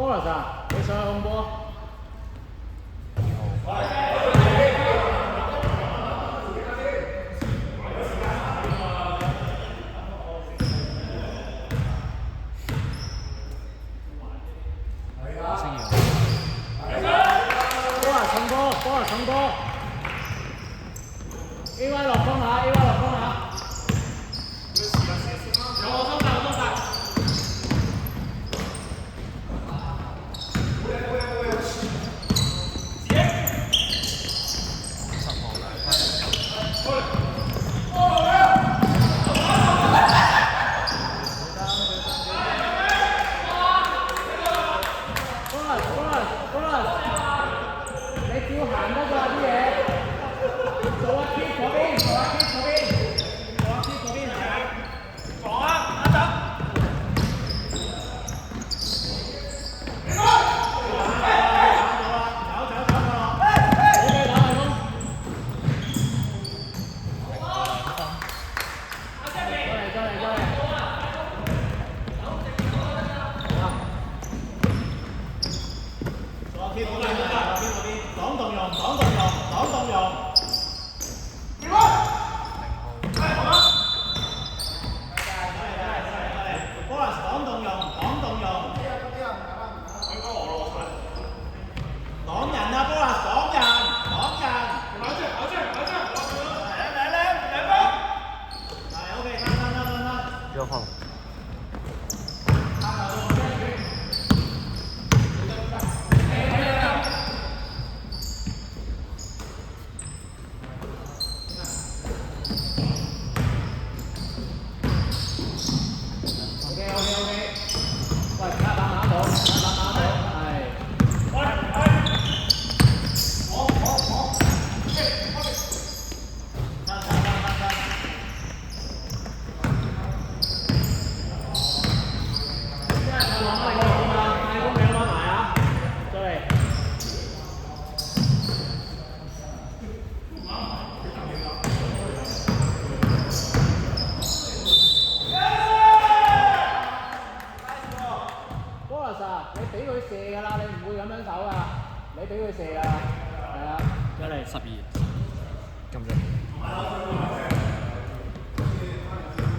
Boris 啊，你上去控波。Boris 重波 ，Boris 重波。A Y 落攻下 ，A Y 落攻下。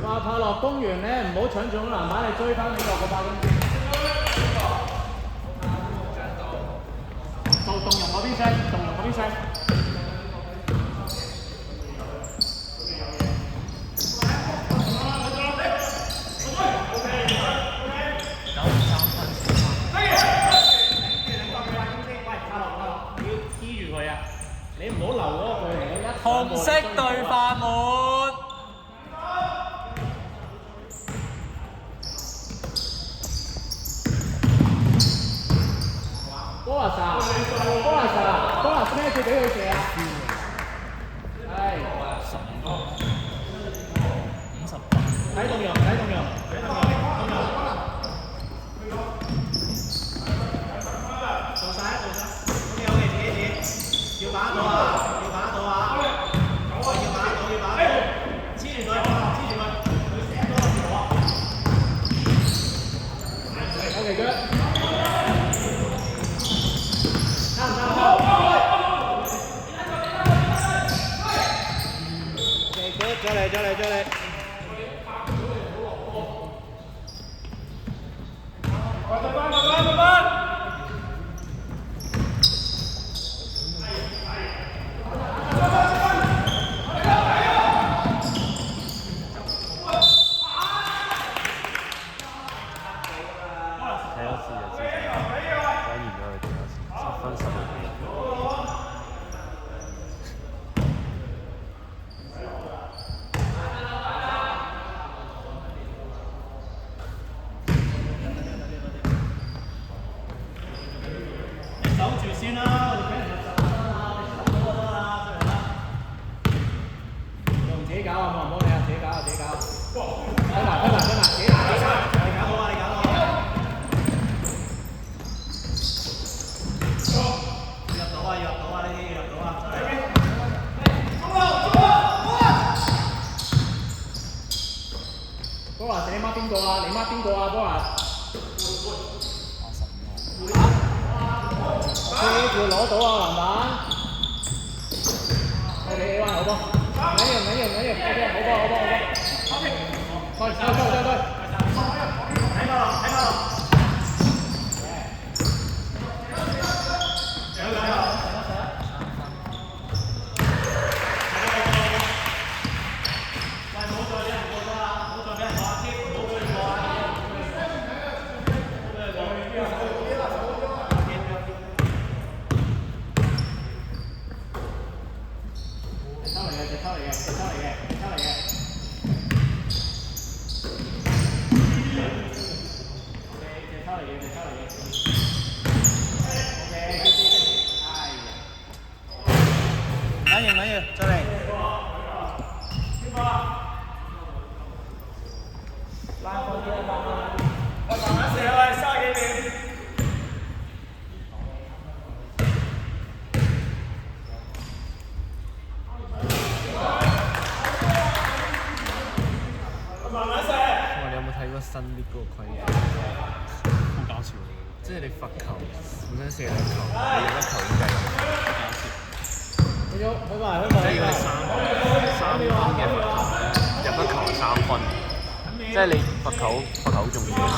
話拍落公園咧，唔好搶中籃板，你追翻你落個8公分。到動容嗰邊聲，動容嗰邊聲。你唔好留嗰個距離，一紅色對法門。Boris 咩叫俾佢射啊？係。睇動容，睇動容，睇動容，動容。做晒，做晒。OK， 自己。要把到啊！要把到啊！要把到，要把到，黐住佢，黐住佢，佢成多條啊！OK， good。差唔多。OK， good， 再嚟，再嚟，再嚟。快！守住先啦，我哋俾人入手啦，你守到就得啦，出嚟啦。用自己搞啊，冇人幫你啊，自己搞啊，自己搞。推埋，自己搞，你搞到啊，你搞到啊。入到啊，呢啲入到啊。Boris，你孖邊個啊？你孖邊個啊 ，Boris？要攞到啊籃板。OK， 好波，唔緊要，OK， 好波。對。睇到啦。緊要，再嚟。你有冇睇過新啲嗰個規矩？好搞笑！即係你罰球本身射兩球，你有一球已經計佢埋。即係如果你三分嘅罰球咧，入一球係3分，即係你罰球好重要嘅。